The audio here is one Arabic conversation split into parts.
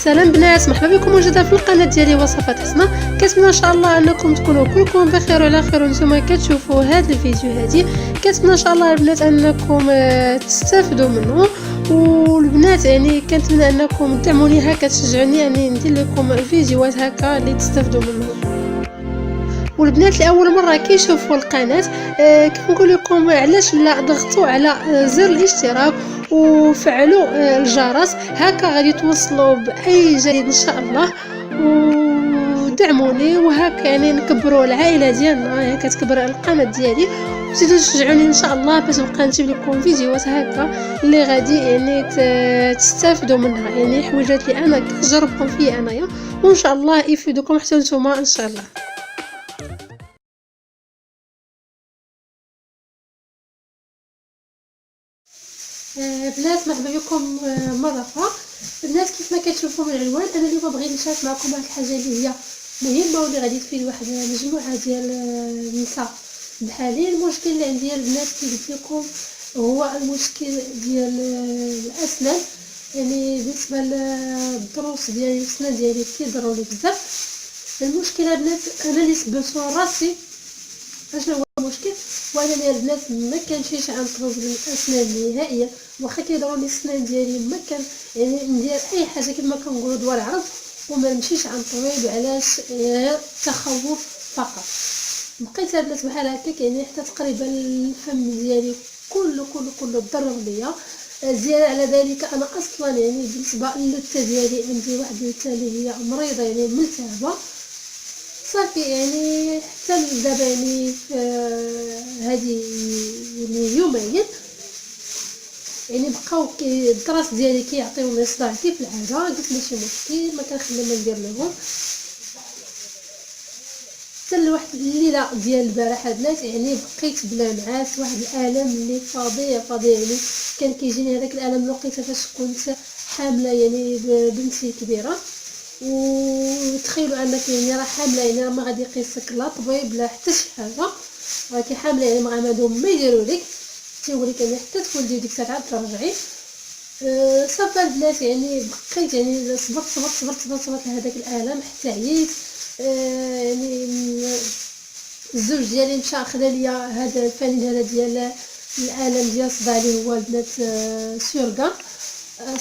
سلام بنات، مرحبا بكم وجدة في القناه ديالي وصفات حسنه. كنتمنى ان شاء الله انكم تكونوا كلكم بخير وعلى خير وانتم كتشوفوا هذا الفيديو هذه. كنتمنى ان شاء الله البنات انكم تستافدوا منه، والبنات يعني كنتمنى انكم تدعموني هكا، تشجعوني يعني ندير لكم فيديوهات هكا اللي تستافدوا منهم. والبنات اللي اول مره كيشوفوا القناه كنقول لكم علاش لا ضغطوا على زر الاشتراك وفعلوا الجرس، هكا غادي توصلوا باي جديد ان شاء الله. ودعموني وهكا يعني نكبروا العائله ديالنا، يعني كتكبر القناه ديالي، وزيدوا تشجعوني ان شاء الله باش نبقى نجيب لكم فيديوهات هكا اللي غادي يعني تستافدوا منها، يعني حويجات اللي انا كنجربهم فيا انايا، وان شاء الله يفيدكم حتى نتوما ان شاء الله. بنات مرحبا بكم مره اخرى. البنات كيف ما كتشوفوا من العنوان، انا اليوم بغيت نشارك معكم واحد الحاجه اللي هي مهمه واللي غادي تفيد واحد المجموعه ديال النساء بحالي. المشكل اللي عندي البنات كي قلت لكم هو المشكل ديال الاسنان، يعني بالنسبه للضروس ديالي الاسنان ديالي كيضروا لي بزاف. المشكله البنات انا اللي سببته راسي. اشنو هو المشكل؟ وانا البنات ما كنمشيش عند طبيب الاسنان نهائيا، واخا كيضروا لي السنان ديالي ما كان يعني ندير اي حاجه كما كنقولوا دوار عرض، وما نمشيش عند طبيب. علاش؟ تخوف فقط. بقيت البنات بحال هكاك، يعني حتى تقريبا الفم ديالي كله ضرر ليا. زياده على ذلك انا اصلا يعني بالنسبه للثه ديالي عندي واحد اللثه اللي هي مريضه يعني ملتهبه صافي. يعني حتى دابا يعني هذه يعني يومين يعني بقاو الدراس ديالي كيعطيوني صداع كيف العاده. قلت ماشي مشكل، ما كنخلي ما ندير لهم. حتى لواحد الليله ديال البارح البنات يعني بقيت بلا نعاس، واحد الالم اللي فظيع يعني كان كيجيني هذاك الالم لقيته فاش كنت حامله يعني بنتي كبيره. وتخيلوا انك يعني راه حامله، يعني راه ما غادي يقيسك لا طبيب لا حتى شي حاجه، راكي حامله يعني مع عندهم ما يديروا لك، تيقول لك يعني حتى تولدي ديك الساعه ترجعي. صافي البنات يعني بقيت يعني صبرت لهذاك الالم حتى عييت. يعني الزوج ديالي مشى خدا ليا هذا الفاني هذا ديال الالم ديال الصداع اللي هو البنات سيورغان.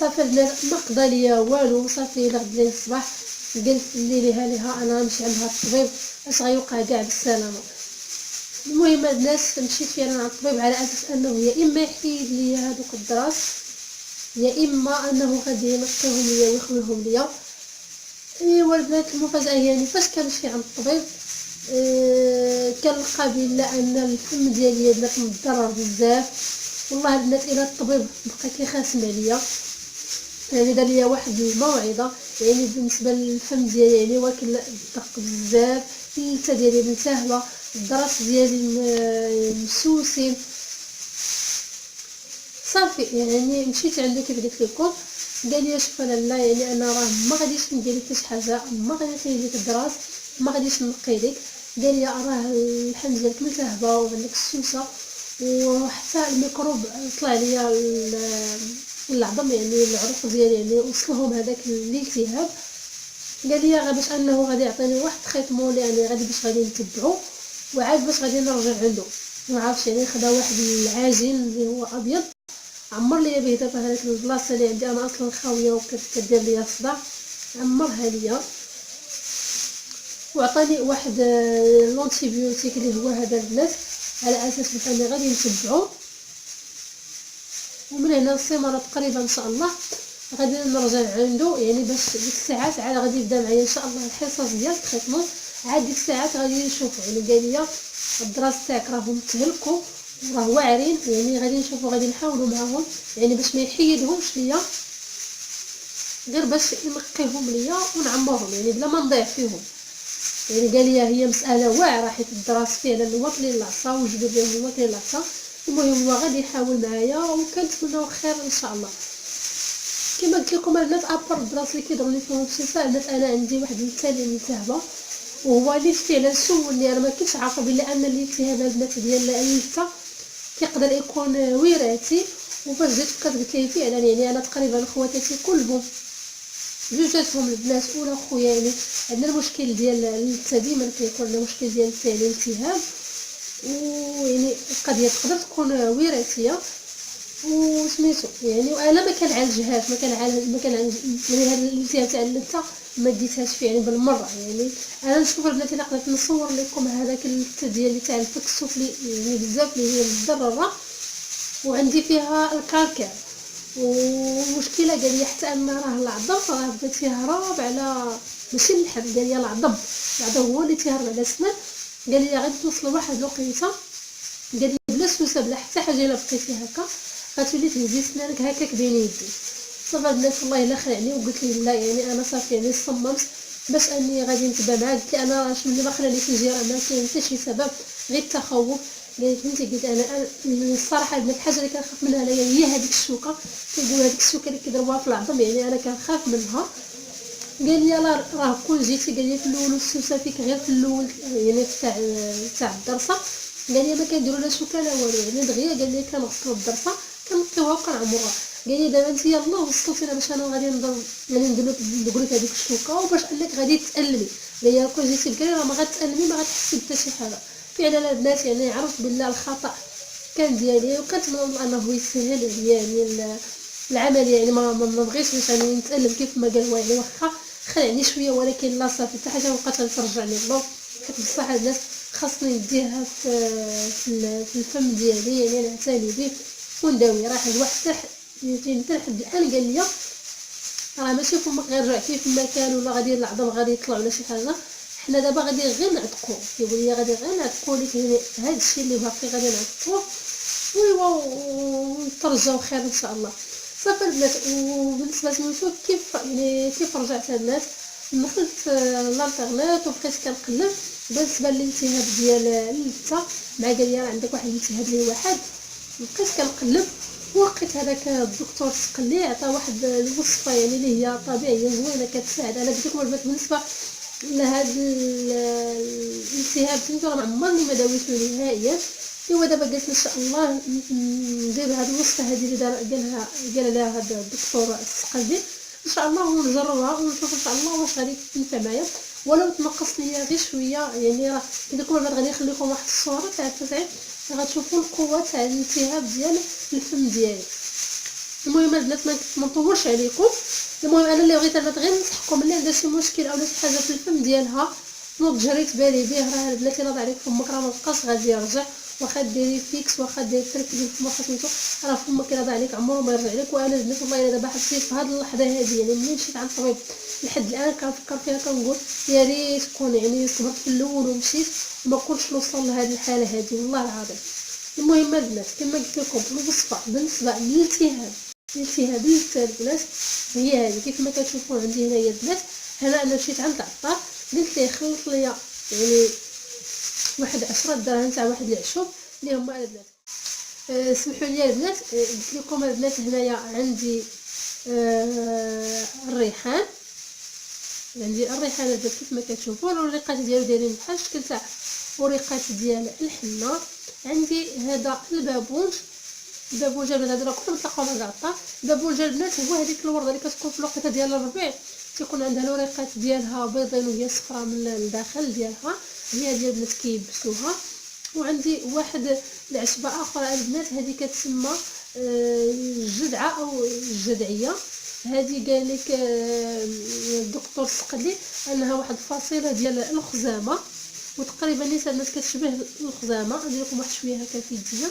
صافي البنات ما قضى ليا والو. صافي الى غدا الصباح قلت ليها انا نمشي عند هذا الطبيب اش غيوقع كاع بالسلامه. المهم البنات مشيت فعلا عند الطبيب على اساس انه يا اما يحيد ليا هذوك الدراس، يا اما انه غادي ينقيهم ليا ويخويهم ليا. ايوا البنات المفاجاه هي يعني فاش كنمشي عند الطبيب كنلقى بلا ان الفم ديالي البنات مضرر بزاف. والله البنات الى الطبيب بقى كيخاسم عليا، يعني دار ليا واحد الموعظه يعني بالنسبه للفم ديالي يعني واكل الدق بزاف، اللثه ديالي ملتهبه، الدراس ديالي مسوسين. صافي يعني مشيت عنده كيف قلت لكم، قال لي شوف انا لا يعني انا راه ما غاديش ندير لك حتى شي حاجه، ما غادي نخلي لك الدراس، ما غاديش نقي لك. قال لي راه الحم ديالك ملتهبه وعندك السوسه، وحتى الميكروب طلع ليا العظم يعني العروق ديالي يعني وصلهم هذاك الالتهاب. قال لي غير باش انه غادي يعطيني واحد الخيطمون يعني غادي باش غادي نتبعو، وعاد باش غادي نرجع عنده. ما عرفتش يعني خدا واحد العجين اللي هو ابيض عمر ليا به دابا هذيك البلاصه اللي عندي انا اصلا خاويه وكدير ليا الصداع، عمرها ليا وعطاني واحد لونتيبيوتيك اللي هو هذا البنات على اساس باني غادي نتبعو. ومن هنا السيمانه تقريبا ان شاء الله غادي نرجع عنده، يعني باش ديك الساعات عاد غادي يبدا معايا ان شاء الله الحصص ديال التريتمون. عاد ديك الساعات غادي نشوفوا يعني قال لي الدراس تاعك راهم تهلكوا وراه واعرين، يعني غادي نشوفوا غادي نحاولوا معاهم يعني باش ما يحيدهمش ليا، غير باش ينقيهم ليا ونعمرهم يعني بلا ما نضيع فيهم. يعني قال لي هي مساله واعره حيت الدراس فعلا هو كلي العصا وجبد ليه هو كلي العصا. المهم هو غادي يحاول معايا وكنتمنوا خير ان شاء الله. كما قلت لكم البنات ابر الدراس اللي كيضروني فيهم الشفاء البنات انا عندي واحد الالتهاب ملتهبه، وهو اللي فعلا سولني انا ما كنتش عارفه بلا ان الالتهاب البنات ديال اللثه كيقدر يكون وراثي. وفاش جيت قلت لي فعلا يعني انا تقريبا خواتاتي كلهم جوجاتهم البنات ولا خويا. يعني عندنا المشكل ديال اللثه، ديما كيكون عندنا مشكل ديال اللثه يعني التهاب، ويعني القضيه تقدر تكون وراثيه وسميتو يعني. وانا ما كنعالجهاش، ما كنعالج يعني هاد الالتهاب تاع اللثه ما ديتهاش فيه يعني بالمره. يعني انا نشوف البنات الا قدرت نصور لكم هذاك اللثه ديالي تاع الفك السفلي يعني بزاف اللي هي مضرره، وعندي فيها الكالكير. ومشكله قال لي حتى ان راه العظم راه بدا تيهرب على ماشي اللحم، قال لي العظم هو اللي تيهرب على السنان. قال لي غادي توصل لواحد الوقيته، قال لي بلا سوسه بلا حتى حاجه الا بقيتي هكا غتولي تهزي سنانك هكاك بين يديك. صافي البنات والله الا خلعني وقلت لي لا يعني انا صافي يعني صممت باش اني غادي نتبع معاك. قلت لي انا ملي ما خلانيش نجي راه ما كاين حتى شي سبب غير التخوف. قالت انت قلت انا الصراحه البنات الحاجه اللي كنخاف منها انايا هي هذيك الشوكه. كيقولوا هذيك الشوكه اللي كيضربوها في العظم يعني انا كنخاف منها. قال لي يلاه راه كون جيتي قال لي في الاول السوسه فيك غير في الاول يعني تاع الدرسه. قال لي ما كنديروا لا شوكه لا والو يعني دغيا. قال لي كنغسلوا الدرسه كنقيوها وكنعمروها. قال لي دابا انت يلاه وصلتينا باش انا غادي نضرب يعني ندير لك هذيك الشوكه وباش انك غادي تالمي. قال لي كون جيتي بكري راه ما غتالمي ما غتحسي حتى شي حاجه. فعلا البنات يعني عرفت بالله الخطا كان ديالي، وكنتمنى الله انه يسهل عليا يعني العمل. يعني ما بغيتش باش يعني نتالم كيف ما قال هو يعني واخا خلعني شويه، ولكن لا صافي حتى حاجه مابقاتش ترجعني اللور. كنت بصح الناس خاصني نديرها في الفم ديالي يعني نعتني به ونداوي. راه واحد حتى لحد الان قال لي راه ماشي فمك غير رجع كيف ما كان ولا غادي العظم غادي يطلع ولا شي حاجه. حنا دابا غادي غير نعتقو، كيقول لي غادي غير نعتقو لك يعني هذا الشيء اللي باقي غادي نعتقوه ونترجاو خير ان شاء الله. صافي البنات وبالنسبه لسميتو كيف رجعت البنات دخلت الانترنت وبقيت كنقلب بالنسبه للالتهاب ديال اللثه. مع قال لي راه عندك واحد الالتهاب اللي هو حاد. بقيت كنقلب ولقيت هذاك الدكتور سقلي عطى واحد الوصفه يعني اللي هي طبيعيه زوينه كتساعد. انا قلت لكم البنات بالنسبه لهذا الالتهاب سميتو راه عمرني ما داويتو نهائيا. ايوا دابا قلت ان شاء الله ندير هذه الوصفه هذه اللي قال لها هذا الدكتور السقلي ان شاء الله ونجربها ونشوف ان شاء الله واش غادي تنفع معايا ولو تنقص ليا غير شويه. يعني راه كي نقول البنات غادي نخلي لكم واحد الصوره تاع التسعير غتشوفوا القوه تاع الالتهاب ديال الفم ديالي. المهم البنات ما نطولش عليكم. المهم انا اللي بغيت البنات غير نصحكم اللي عندها شي مشكل او شي حاجه في الفم ديالها نوض جريت بالي به. راه البنات الا ضاع لك فمك راه مابقاش غادي يرجع، واخا ديري فيكس واخا ديري ترك ديال فمك سميتو راه فمك الا ضاع لك عمره ما يرجع لك. وانا البنات والله الا دابا حسيت في هذه اللحظه هذه يعني ملي مشيت عند الطبيب لحد الان كنفكر فيها كنقول يا ريت كون يعني صبرت في الاول ومشيت وما كنتش نوصل لهذه الحاله هذه والله العظيم. المهم البنات كما قلت لكم الوصفه بالنسبه للالتهاب اللثه البنات هي هذه كيف ما كتشوفوا عندي هنايا البنات. هنا انا مشيت عند العطار قلت ليه خلط ليا يعني واحد 10 دراهم تاع واحد العشوب اللي هما البنات. سمحوا لي البنات قلت لكم البنات هنايا عندي الريحان. البنات كيف ما كتشوفوا الوريقات ديالو دايرين بحال الشكل تاع وريقات ديال الحنه. عندي هذا البابونج البابونجه هذا كلهم تلقاوهم عند العطار. البابونجه البنات هو هذيك الورده اللي كتكون في الوقيته ديال الربيع تيكون عندها الوريقات ديالها بيضين وهي صفراء من الداخل ديالها، هي هذه البنات كيبسوها. وعندي واحد العشبه اخرى البنات هذه كتسمى الجدعه او الجدعيه. هذه قال لك الدكتور السقلي انها واحد الفصيله ديال الخزامه وتقريبا نساء الناس كتشبه الخزامه. ندير لكم واحد شويه هكا في يديا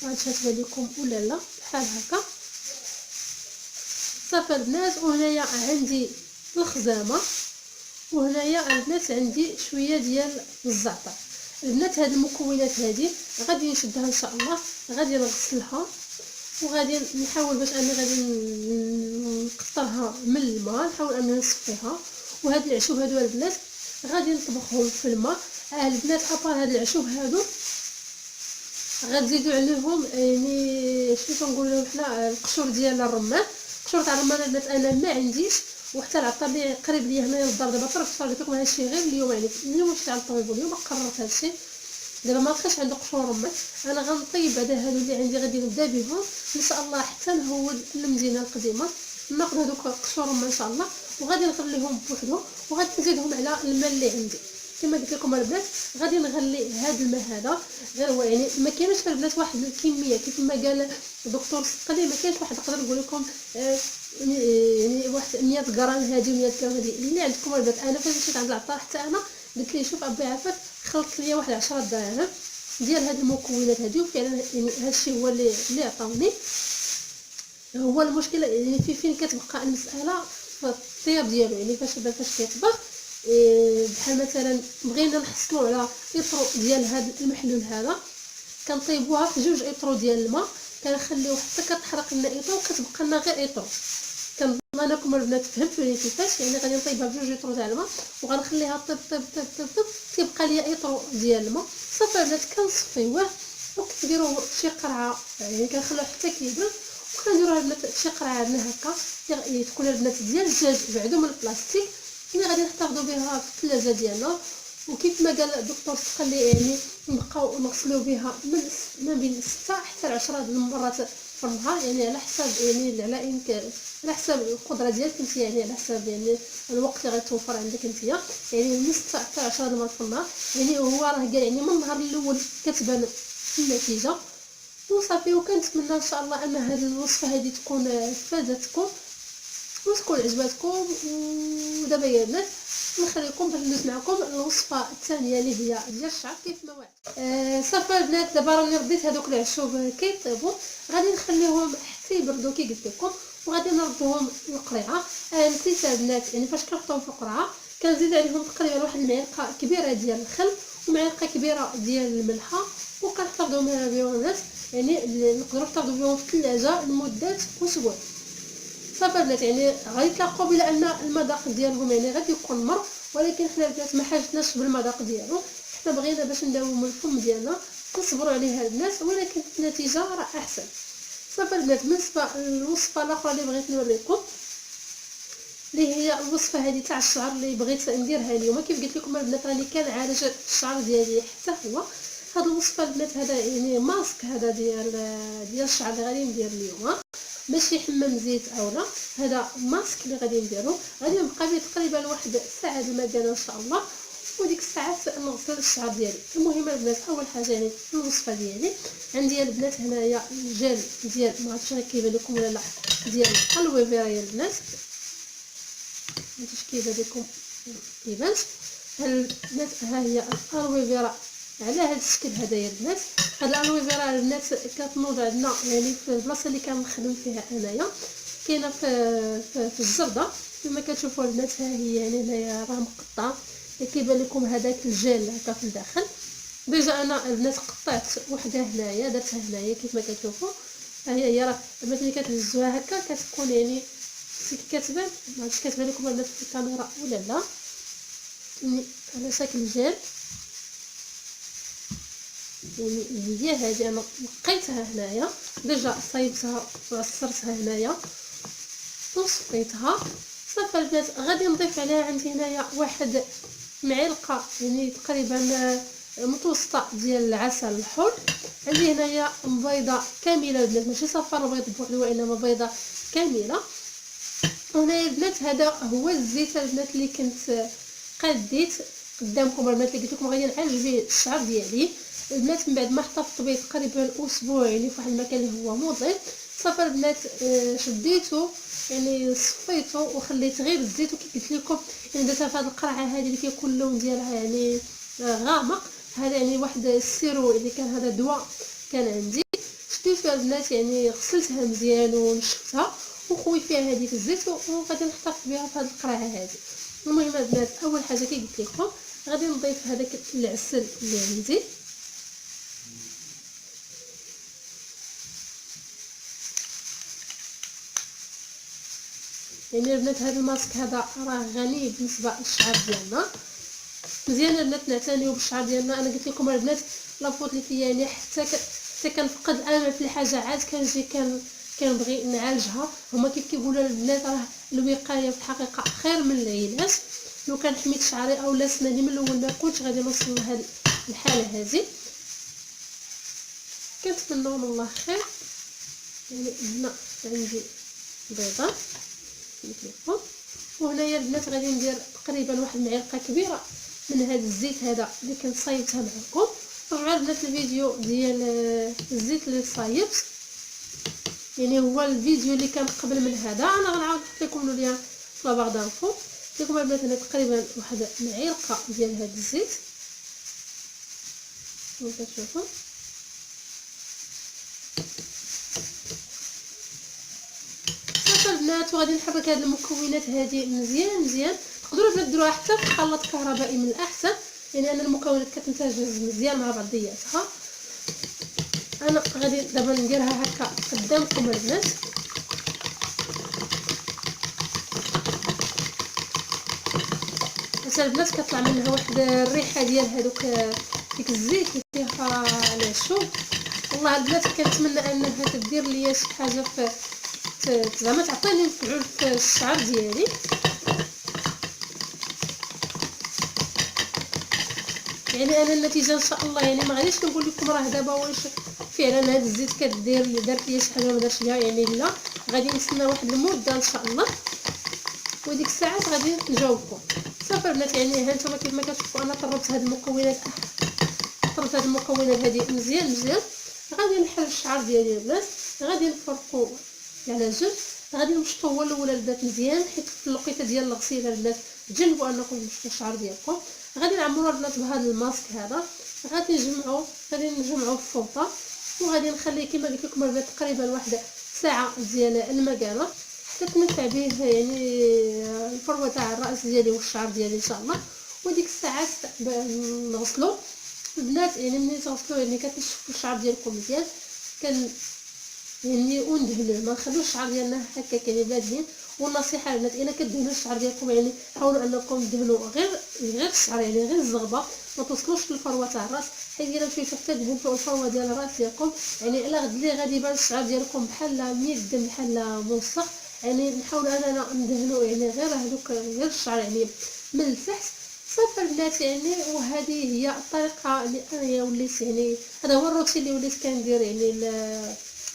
غادي تبان لكم ولا لا بحال هكا. صافي البنات وهنايا عندي الخزامه وهنايا البنات عندي شويه ديال الزعتر. البنات هاد المكونات هذه غادي نشدها ان شاء الله غادي نغسلها وغادي نحاول باش اني غادي نقطرها من الماء نحاول اني نصفيها. وهاد العشوب هادو البنات غادي نطبخهم في الماء. البنات ابار هاد العشوب هادو غتزيدوا عليهم يعني شنو كنقول لهم حنا القشور ديال الرمان. قشور تاع الرمان البنات انا ما عنديش وحتى العطار اللي قريب ليا هنايا للدار دابا طرف قلت لكم هادشي غير اليوم يعني اليوم مشيت عند الطبيب واليوم قررت هادشي. دابا ما بقاش عندي قشور رمان انا غنطيب بعدا هادو اللي عندي غادي نبدا بهم ان شاء الله حتى نهود المدينه القديمه ناخذ هذوك قشورهم ان شاء الله وغادي نخليهم بوحدهم، وغادي نزيدهم على الماء اللي عندي. كما قلت لكم البنات غادي نغلي هذا الماء هذا، غير هو يعني ما كاينش البنات واحد الكميه كيف ما قال الدكتور السقلي، ما كاينش واحد نقدر نقول لكم يعني واحد 100 غرام هذه 100 غرام هذه اللي عندكم البنات. انا فاش مشيت عند العطار حتى انا قلت ليه شوف ابي عافاك خلط ليا واحد 10 دراهم ديال هاد المكونات هذه، وفعلا يعني هادشي هو اللي عطاوني. هو المشكله يعني فين كتبقى المساله في الطياب ديالو، يعني فاش كيطبخ بحال مثلا بغينا نحصلوا على اطرو ديال هذا المحلول هذا، كنطيبوها في 2 اطرو ديال الماء، كنخليوه حتى كتحرق لنا اطرو وكتبقى لنا غير اطرو. كنظن انكم البنات فهمتوني كيفاش، يعني غادي نطيبها ب 2 اطرو تاع الماء وغنخليها طيب تيبقى ليا اطرو ديال الماء. صافي البنات كنصفيوه وكنديروا شي قرعه، يعني كنخليوه حتى كيبرد وكنديروها البنات شي قرعه عندنا هكا تكون البنات ديال الدجاج بعدو من البلاستيك اللي غادي نحتفظوا بها في الثلاجه ديالنا. وكيف ما قال الدكتور تقلي يعني نبقاو نغسلوا بها من بين 6 حتى 10 المرات في النهار، يعني على حساب يعني على حساب القدره ديالك انت، يعني على حساب يعني الوقت اللي غيتوفر عندك انت، يعني من 6 حتى 10 مرات في النهار. يعني هو راه قال يعني من النهار الاول كتبان النتيجه. وصافي وكنتمنى ان شاء الله ان هذه الوصفه هذه تكون فادتكم وتكون عجبتكم. ودابا يا البنات نخليكم باش ندوز معكم الوصفه الثانيه اللي هي ديال الشعر كيف ما وعدت. صافي البنات دابا راني رديت هذوك العشوب كيطيبوا، غادي نخليهم حتى يبردوا كي قلت لكم وغادي نردوهم للقريعه. نسيت البنات يعني فاش كنحطوهم في القرعه كنزيد عليهم تقريبا واحد المعلقه كبيره ديال الخل ومعلقه كبيره ديال الملحه، وكنحتفظوا بهم البنات يعني نقدروا نحتفظوا بهم في الثلاجه لمده اسبوع. صافي البنات يعني غيتلاقوا بلا ان المذاق ديالهم يعني غادي يكون مر، ولكن حنا البنات ما حاجتناش بالمذاق ديالو، حنا بغينا باش نداوموا الفم ديالنا نصبروا عليها البنات ولكن النتيجه راه احسن. صافي البنات بالنسبه للوصفه الاخرى اللي بغيت نوريكم اللي هي الوصفه هذه تاع الشعر اللي بغيت نديرها اليوم. كيف قلت لكم البنات راني كنعالج الشعر ديالي حتى هو. هاد الوصفه البنات هذا يعني ماسك هذا ديال الشعر اللي غادي ندير اليوم، ماشي حمام زيت اولا، هذا ماسك اللي غادي نديرو. غادي نبقى به تقريبا واحد ساعه المكان ان شاء الله، وديك الساعات نغسل الشعر ديالي. المهم البنات اول حاجه يعني الوصفه ديالي عندي البنات هنايا الجل ديال ما عرفتش راه كيبان لكم ولا لا ديال الويفيرا يا البنات، ماشي كيبان لكم كيبانش البنات. ها هي الويفيرا على هذا الشكل هذا يا البنات. هاد الالوفيرا البنات كتنوض عندنا يعني في البلاصه اللي كنخدم فيها انايا، كاينه في الجرده كما كتشوفوا البنات. ها هي يعني هنايا راه مقطعه كيبان لكم هذاك الجيل هكا في الداخل. ديجا انا البنات قطعت وحده هنايا درتها هنايا كيف ما كتشوفوا. ها هي راه البنات ملي كتهزوها هكا كتكون يعني كتبان، ما عرفتش كتبان لكم البنات في الكاميرا ولا لا، يعني على شكل جيل. يعني هي هذه انا نقيتها هنايا ديجا صايبتها وعصرتها هنايا وصفيتها. صافي البنات غادي نضيف عليها عندي هنايا واحد معلقه يعني تقريبا متوسطه ديال العسل الحر. عندي هنايا بيضه كامله البنات، ماشي صفار بيض بوحدو وانما بيضه كامله. وهنايا البنات هذا هو الزيت البنات اللي كنت قديت قدامكم البنات اللي قلت لكم غادي نعالج به الشعر ديالي البنات من بعد ما احتفظت به تقريبا اسبوع يعني في واحد المكان اللي هو مظلم. صافي البنات شديته يعني صفيته وخليت غير الزيت. وكي قلت لكم يعني درتها في هذه القرعه هذه اللي كيكون اللون ديالها يعني غامق، هذا يعني واحد السيرو اللي كان هذا دواء كان عندي شديتها البنات يعني غسلتها مزيان ونشفتها وخويت فيها هذيك الزيت وغادي نحتفظ بها في هذه القرعه هذه. المهم البنات اول حاجه كي قلت لكم غادي نضيف هذاك العسل اللي عندي. يعني البنات هذا الماسك هذا راه غني بالنسبه للشعر ديالنا. مزيان البنات نعتنيو بالشعر ديالنا. انا قلت لكم البنات لابوط لي فيا يعني حتى كنفقد الامل في الحاجه عاد كنجي كنبغي نعالجها. هما كيف كيقولوا البنات راه الوقايه في الحقيقه خير من العلاج. لو كان حميت شعري اولا سناني من الاول ما كنتش غادي نوصل لهاد الحاله هذه. كنتمنى من الله خير. يعني هنا عندي بيضه قلت لكم. وهنايا البنات غادي ندير تقريبا واحد المعلقه كبيره من هذا الزيت هذا اللي كنت صايبتها معكم. رجعوا البنات الفيديو ديال الزيت اللي صايبت، يعني هو الفيديو اللي كان قبل من هذا، انا غنعاود نحط لكم اليوم في لا باغ دانفو. لكم البنات هنا تقريبا واحد معلقه ديال هذا الزيت كما كتشوفوا. صافي البنات، وغادي نحرك هاد المكونات هذه مزيان مزيان. تقدروا البنات ديروها حتى في خلاط كهربائي من الاحسن، يعني ان المكونات كتمتزج مزيان مع بعضياتها. انا غادي دابا نديرها هكا قدامكم البنات. حتى البنات كطلع منها واحد الريحه ديال هذوك ديك الزيت اللي فيها العشوب. والله البنات كنتمنى انها تدير ليا شي حاجه في زعما تعطيني مفعول في الشعر ديالي. يعني انا النتيجه ان شاء الله، يعني ما غاديش نقول لكم راه دابا واش فعلا هذا الزيت كدير اللي دارت ليا شي حاجه ولا دارش ليا، يعني لا، غادي نستنى واحد المده ان شاء الله وديك الساعات غادي نجاوبكم. صافي البنات، يعني ها نتوما كيف ما كتشوفوا انا طربت هاد المكونات، طربت هاد المكونات هذه مزيان مزيان. غادي نحل الشعر ديالي البنات، غادي نفرقو على جوج، غادي نمشطو هو الاول البنات مزيان، حيت في الوقيته ديال الغسيل البنات تجنبوا انكم تمشطوا الشعر ديالكم. غادي نعمروا البنات بهذا الماسك هذا، غادي نجمعوا في فوطه، وغادي نخليه كما قلت لكم البنات تقريبا واحد ساعه ديال المكانه حتى تنفع به يعني الفروه تاع الراس ديالي والشعر ديالي ان شاء الله. وديك الساعات نغسلو البنات، يعني ملي تغسلو يعني كتنشفوا الشعر ديالكم مزيان، يعني وندهنوه، ما نخلوش الشعر ديالنا هكاك يعني بادين. والنصيحه البنات الا كدهنوا الشعر ديالكم يعني حاولوا انكم تدهنوا غير الشعر، يعني غير الزغبه، ما توصلوش للفروه تاع الراس، حيت الا مشيتو حتى دهنتوا الفروه ديال الراس ديالكم يعني الا غدلي غادي يبان الشعر ديالكم بحال ميدم بحال موسخ. يعني نحاولوا اننا ندهنوا يعني غير هذوك غير الشعر يعني من التحت. صافي البنات، يعني وهذه هي الطريقه اللي انا وليت يعني هذا هو الروتين اللي وليت كندير يعني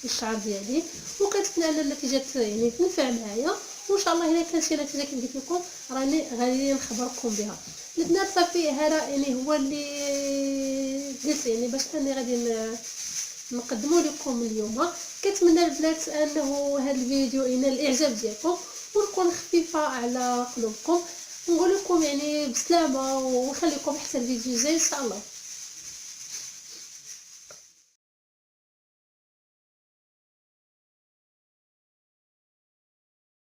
الشعر ديالي، وكنتمنى ان النتيجه يعني تنفع معايا. وان شاء الله الا كانت شي نتيجه كما قلت لكم راني غادي نخبركم بها البنات. صافي هذا يعني هو اللي قلت يعني باش اني غادي نقدمه لكم اليوم. كنتمنى البنات انه هذا الفيديو ينال الاعجاب ديالكم ونكون خفيفه على قلوبكم. نقول لكم يعني بسلامه ونخليكم حتى الفيديو الجاي ان شاء الله.